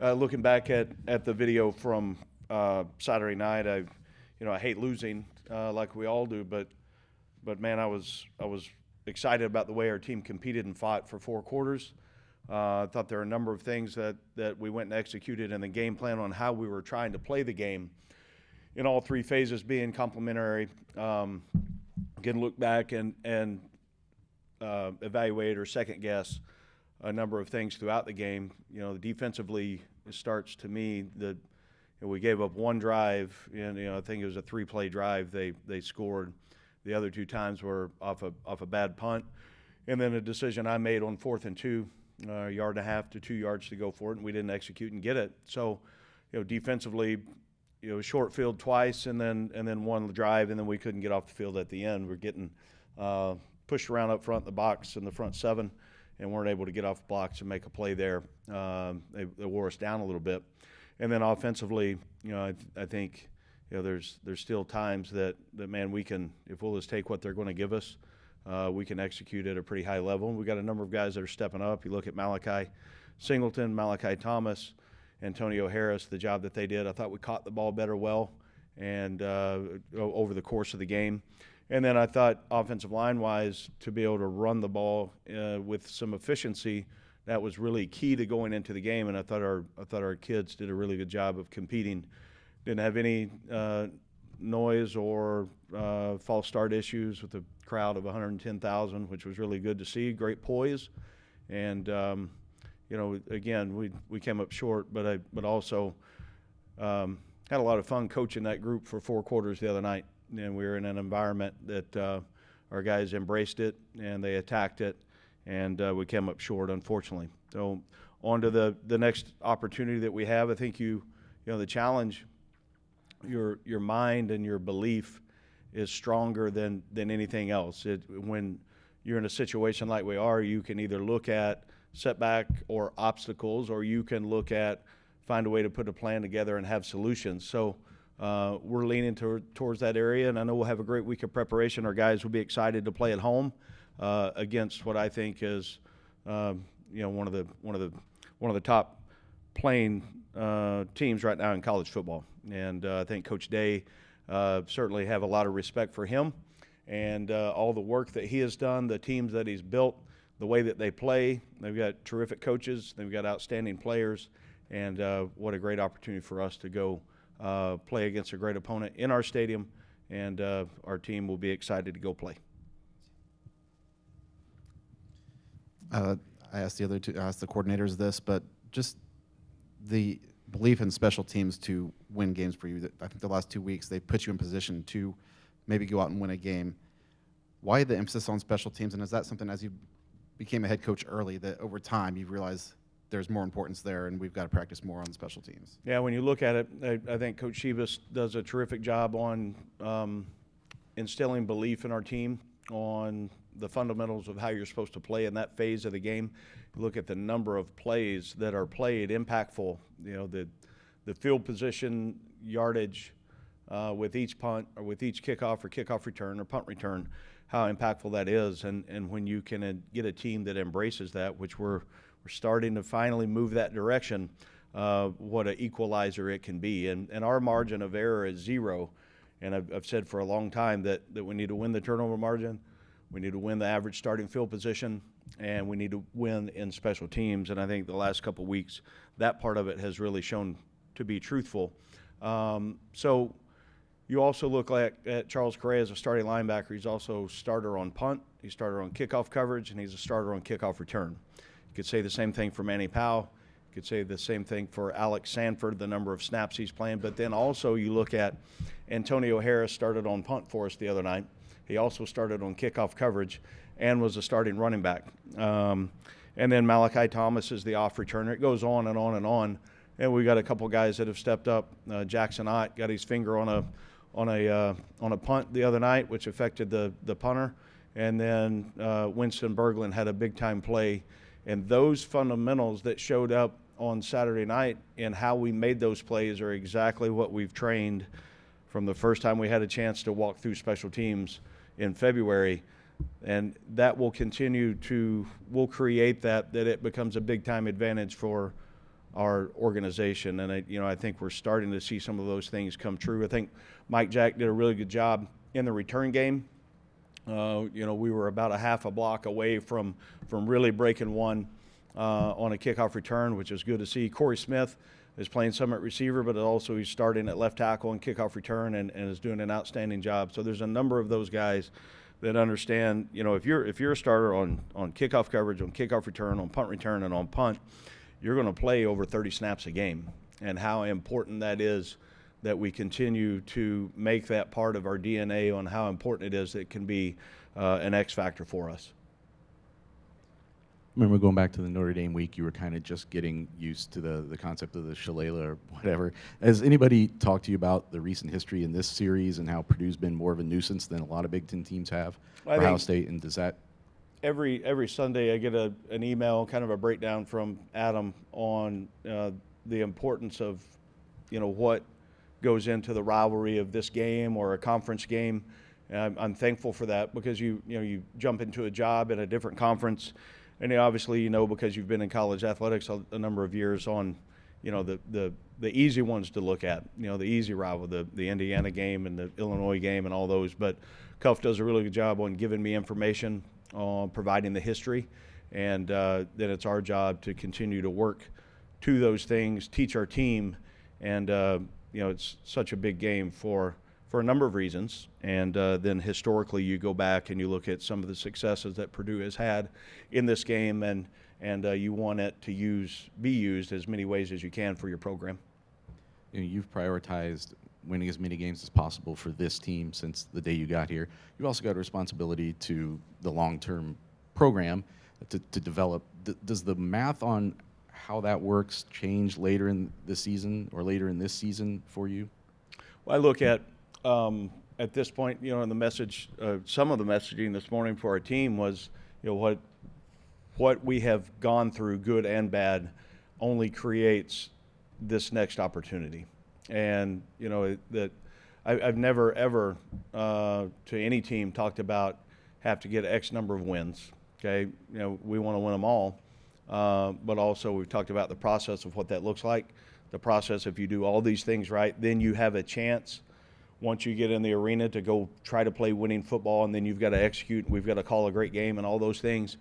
Looking back at the video from Saturday night, I hate losing like we all do, but man, I was excited about the way our team competed and fought for 4 quarters. I thought there were a number of things that we went and executed in the game plan on how we were trying to play the game in all 3 phases being complementary. Again, look back and evaluate or second guess a number of things throughout the game. Defensively, it starts to me that we gave up 1 drive, and I think it was a 3-play drive. They scored. The other 2 times were off a bad punt, and then a decision I made on 4th and 2, yard and a half to 2 yards to go for it, and we didn't execute and get it. So, defensively, short field twice, and then 1 drive, and then we couldn't get off the field at the end. We're getting pushed around up front in the box in the front 7, and weren't able to get off blocks and make a play there. They wore us down a little bit. And then offensively, I think there's still times that man, we can, if we'll just take what they're going to give us, we can execute at a pretty high level. And we got a number of guys that are stepping up. You look at Malachi Singleton, Malachi Thomas, Antonio Harris, the job that they did. I thought we caught the ball better and over the course of the game. And then I thought offensive line-wise, to be able to run the ball with some efficiency, that was really key to going into the game. And I thought our kids did a really good job of competing. Didn't have any noise or false start issues with a crowd of 110,000, which was really good to see. Great poise, and again, we came up short, but also had a lot of fun coaching that group for 4 quarters the other night. And we were in an environment that our guys embraced it and they attacked it, and we came up short, unfortunately. So on to the next opportunity that we have. I think the challenge, your mind and your belief is stronger than anything else. When you're in a situation like we are, you can either look at setback or obstacles, or you can look at find a way to put a plan together and have solutions. So we're leaning towards that area, and I know we'll have a great week of preparation. Our guys will be excited to play at home against what I think is one of the top playing teams right now in college football. And I think Coach Day, certainly have a lot of respect for him and all the work that he has done, the teams that he's built, the way that they play. They've got terrific coaches. They've got outstanding players. And what a great opportunity for us to go play against a great opponent in our stadium. And our team will be excited to go play. I asked the coordinators this, but just the belief in special teams to win games for you. I think the last 2 weeks they put you in position to maybe go out and win a game. Why the emphasis on special teams, and is that something as you became a head coach early that over time you realized there's more importance there and we've got to practice more on special teams? Yeah, when you look at it, I think Coach Shivas does a terrific job on instilling belief in our team on the fundamentals of how you're supposed to play in that phase of the game. You look at the number of plays that are played, impactful, the field position, yardage with each punt or with each kickoff or kickoff return or punt return, how impactful that is. And when you can get a team that embraces that, which we're starting to finally move that direction, what an equalizer it can be. And our margin of error is 0. And I've said for a long time that we need to win the turnover margin, we need to win the average starting field position, and we need to win in special teams. And I think the last couple of weeks, that part of it has really shown to be truthful. So you also look at Charles Correa as a starting linebacker. He's also starter on punt, he's starter on kickoff coverage, and he's a starter on kickoff return. You could say the same thing for Manny Powell. You could say the same thing for Alex Sanford, the number of snaps he's playing. But then also you look at Antonio Harris started on punt for us the other night. He also started on kickoff coverage and was a starting running back. And then Malachi Thomas is the off returner. It goes on and on and on. And we got a couple guys that have stepped up. Jackson Ott got his finger on a punt the other night, which affected the punter. And then Winston Berglund had a big-time play. And those fundamentals that showed up on Saturday night and how we made those plays are exactly what we've trained from the first time we had a chance to walk through special teams in February. And that will continue we'll create that it becomes a big-time advantage for our organization. And I think we're starting to see some of those things come true. I think Mike Jack did a really good job in the return game. We were about a half a block away from really breaking one on a kickoff return, which is good to see. Corey Smith is playing some at receiver, but also he's starting at left tackle and kickoff return and is doing an outstanding job. So there's a number of those guys that understand, if you're a starter on kickoff coverage, on kickoff return, on punt return, and on punt, you're going to play over 30 snaps a game. And how important that is that we continue to make that part of our DNA, on how important it is that it can be an X factor for us. I remember going back to the Notre Dame week, you were kind of just getting used to the concept of the shillelagh or whatever. Has anybody talked to you about the recent history in this series and how Purdue's been more of a nuisance than a lot of Big Ten teams have for Ohio State? And does that every Sunday I get an email, kind of a breakdown from Adam on the importance of what goes into the rivalry of this game or a conference game. I'm thankful for that, because you jump into a job at a different conference, and obviously because you've been in college athletics a number of years, on the easy ones to look at, the easy rival, the Indiana game and the Illinois game and all those. But Cuff does a really good job on giving me information, on providing the history, and then it's our job to continue to work to those things, teach our team, and it's such a big game for a number of reasons. And then historically, you go back and you look at some of the successes that Purdue has had in this game, and you want it to be used as many ways as you can for your program. You've prioritized winning as many games as possible for this team since the day you got here. You've also got a responsibility to the long-term program to develop. Does the math on how that works change later in the season or later in this season for you? Well, I look at this point, in the message, some of the messaging this morning for our team was, what we have gone through, good and bad, only creates this next opportunity. And that I've never ever to any team talked about have to get X number of wins. Okay, we want to win them all, but also we've talked about the process of what that looks like. The process, if you do all these things right, then you have a chance, once you get in the arena, to go try to play winning football, and then you've got to execute. We've got to call a great game and all those things.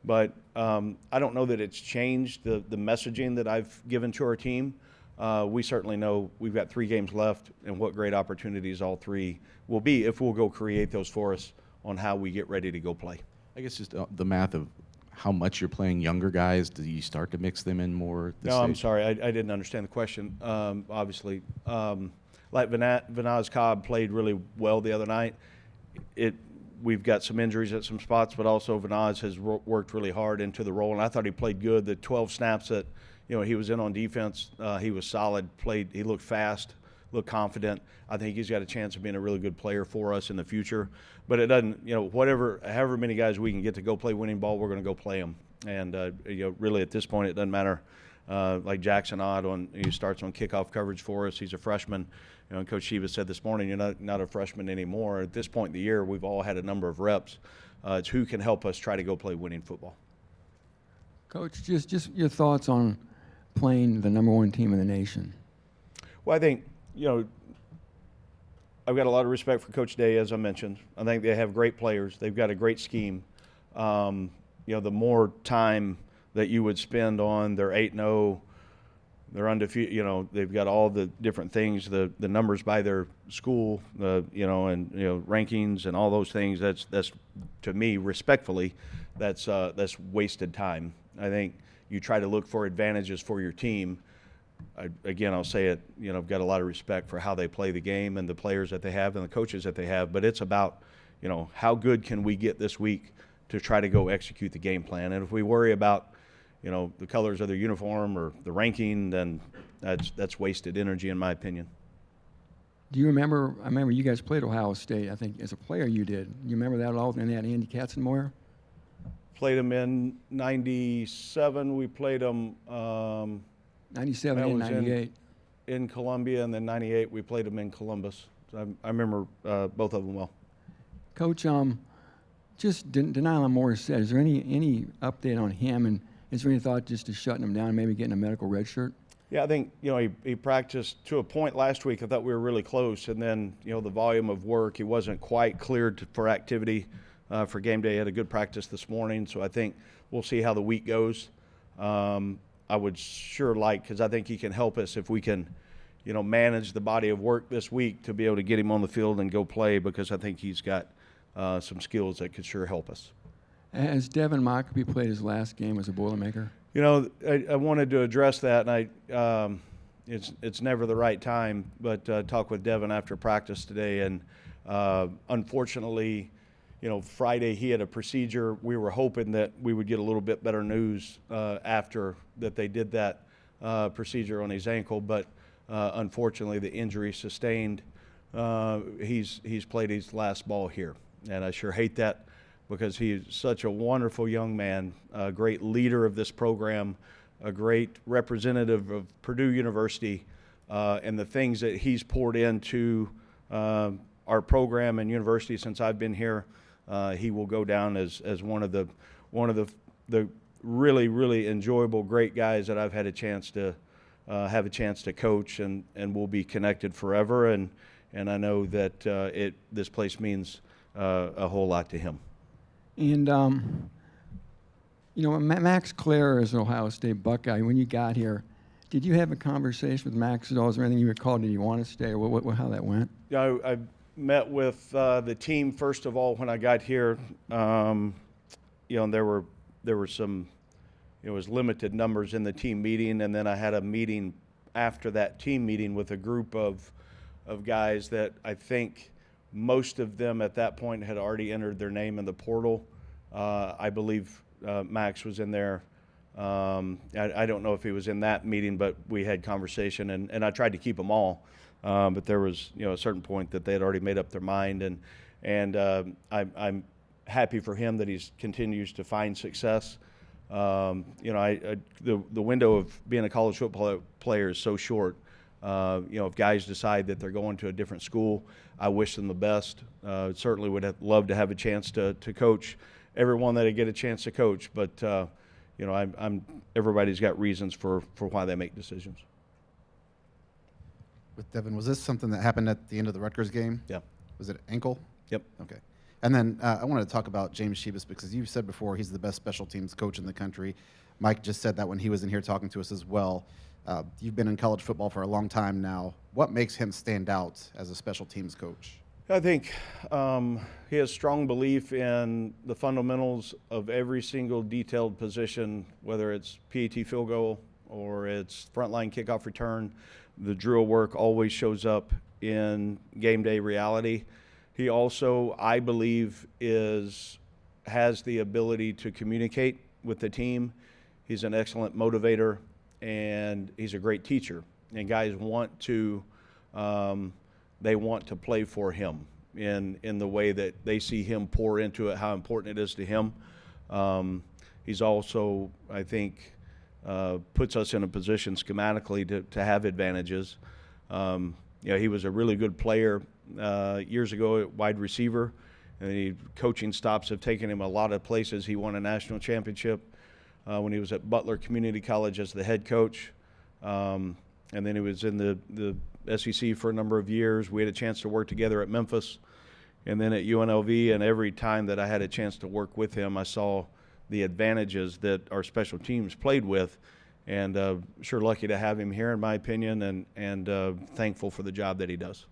But I don't know that it's changed the messaging that I've given to our team. We certainly know we've got 3 games left, and what great opportunities all 3 will be if we'll go create those for us on how we get ready to go play. I guess just the math of how much you're playing younger guys. Do you start to mix them in more? No, I'm sorry. I didn't understand the question. Obviously, like Vanaz Cobb played really well the other night. We've got some injuries at some spots, but also Vanaz has worked really hard into the role, and I thought he played good. The 12 snaps that he was in on defense, he was solid. He looked fast, looked confident. I think he's got a chance of being a really good player for us in the future. But it doesn't, however many guys we can get to go play winning ball, we're going to go play them. And really at this point, it doesn't matter. Like Jackson Odd, he starts on kickoff coverage for us. He's a freshman. And Coach Sheba said this morning, you're not a freshman anymore. At this point in the year, we've all had a number of reps. It's who can help us try to go play winning football. Coach, just your thoughts on playing the number 1 team in the nation. Well, I think, I've got a lot of respect for Coach Day, as I mentioned. I think they have great players. They've got a great scheme. The more time that you would spend on their 8-0, they're undefeated, they've got all the different things, the numbers by their school, rankings and all those things. That's to me, respectfully, that's wasted time. I think you try to look for advantages for your team. I'll say it, I've got a lot of respect for how they play the game and the players that they have and the coaches that they have, but it's about, how good can we get this week to try to go execute the game plan. And if we worry about, the colors of their uniform or the ranking, then that's wasted energy, in my opinion. Do you remember? I remember you guys played Ohio State. I think as a player you did. You remember that at all? And that Andy Katzenmoyer? Played them in '97. We played them 97 and 98 in Columbia, and then '98 we played them in Columbus. So I remember both of them well. Coach, just Denila Moore said, is there any update on him and Is there any thought just to shutting him down and maybe getting a medical red shirt? Yeah, I think, he practiced to a point last week. I thought we were really close. And then, the volume of work, he wasn't quite cleared for activity for game day. He had a good practice this morning. So I think we'll see how the week goes. I would sure like, because I think he can help us if we can, manage the body of work this week to be able to get him on the field and go play, because I think he's got some skills that could sure help us. Has Devin Mockaby played his last game as a Boilermaker? I wanted to address that, and it's never the right time, but talked with Devin after practice today, and unfortunately, Friday he had a procedure. We were hoping that we would get a little bit better news after that they did that procedure on his ankle, but unfortunately the injury sustained. He's played his last ball here, and I sure hate that, because he's such a wonderful young man, a great leader of this program, a great representative of Purdue University, and the things that he's poured into our program and university since I've been here. He will go down as one of the really, really enjoyable, great guys that I've had a chance to have a chance to coach, and we'll be connected forever. And I know that this place means a whole lot to him. And, Max Clare is an Ohio State Buckeye. When you got here, did you have a conversation with Max at all? Is there anything you recall? Did he want to stay, or how that went? Yeah, I met with the team first of all when I got here. And there were some, it was limited numbers in the team meeting, and then I had a meeting after that team meeting with a group of guys that I think most of them at that point had already entered their name in the portal. I believe Max was in there. I don't know if he was in that meeting, but we had conversation, and I tried to keep them all. But there was, a certain point that they had already made up their mind, and I'm happy for him that he continues to find success. The window of being a college football player is so short. If guys decide that they're going to a different school, I wish them the best. Certainly would have loved to have a chance to coach everyone that I get a chance to coach, but everybody's got reasons for why they make decisions. With Devin, was this something that happened at the end of the Rutgers game? Yeah. Was it ankle? Yep. Okay. And then I wanted to talk about James Shebas, because you've said before he's the best special teams coach in the country. Mike just said that when he was in here talking to us as well. You've been in college football for a long time now. What makes him stand out as a special teams coach? I think he has strong belief in the fundamentals of every single detailed position, whether it's PAT field goal or it's frontline kickoff return. The drill work always shows up in game day reality. He also, I believe, has the ability to communicate with the team. He's an excellent motivator, and he's a great teacher. And guys want to play for him in the way that they see him pour into it, how important it is to him. He's also, I think, puts us in a position schematically to have advantages. He was a really good player years ago at wide receiver, and coaching stops have taken him a lot of places. He won a national championship when he was at Butler Community College as the head coach, and then he was in the SEC for a number of years. We had a chance to work together at Memphis and then at UNLV, and every time that I had a chance to work with him, I saw the advantages that our special teams played with, and sure lucky to have him here, in my opinion, and thankful for the job that he does.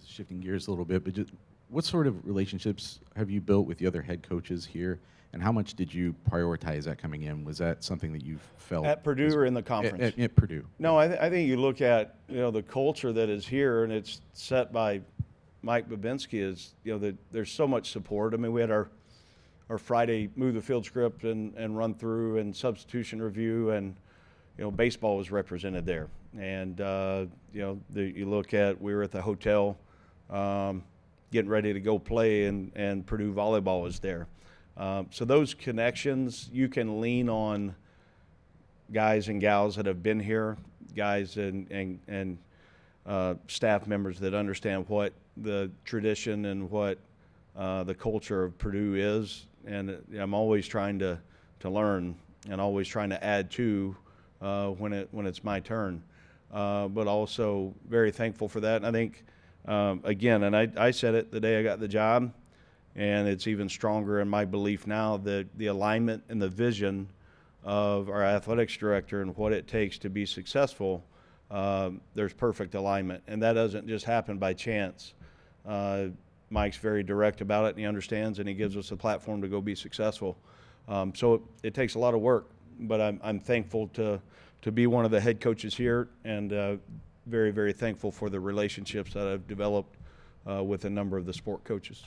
Shifting gears a little bit, but just what sort of relationships have you built with the other head coaches here, and how much did you prioritize that coming in? Was that something that you felt at Purdue or in the conference? At Purdue. No, I think you look at the culture that is here, and it's set by Mike Babinski. Is that there's so much support. I mean, we had our Friday move the field script and run through and substitution review, and baseball was represented there. And you look at, we were at the hotel getting ready to go play, and Purdue volleyball was there. So those connections, you can lean on guys and gals that have been here, guys and staff members that understand what the tradition and what the culture of Purdue is, and I'm always trying to learn and always trying to add to when it's my turn. But also very thankful for that. And I think, again, and I said it the day I got the job, and it's even stronger in my belief now that the alignment and the vision of our athletics director and what it takes to be successful, there's perfect alignment. And that doesn't just happen by chance. Mike's very direct about it, and he understands, and he gives us a platform to go be successful. So it takes a lot of work, but I'm thankful to be one of the head coaches here, and very, very thankful for the relationships that I've developed with a number of the sport coaches.